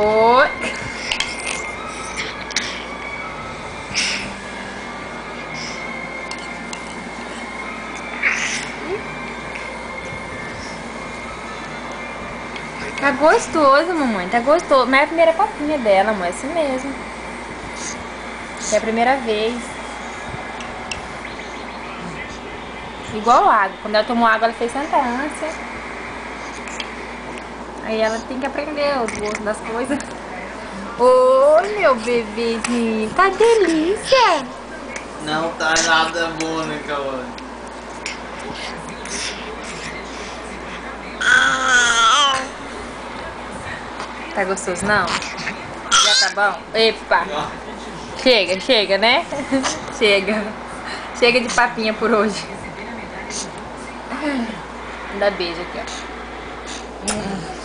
Oi. Tá gostoso, mamãe. Tá gostoso. Mas é a primeira papinha dela, amor. É assim mesmo. É a primeira vez. Igual água. Quando ela tomou água, ela fez tanta ânsia. Aí ela tem que aprender os gostos das coisas. Oi, meu bebezinho. Tá delícia. Não tá nada bom, né, Cauã? Tá gostoso, não? Já tá bom? Epa. Chega, chega, né? Chega. Chega de papinha por hoje. Dá beijo aqui, ó.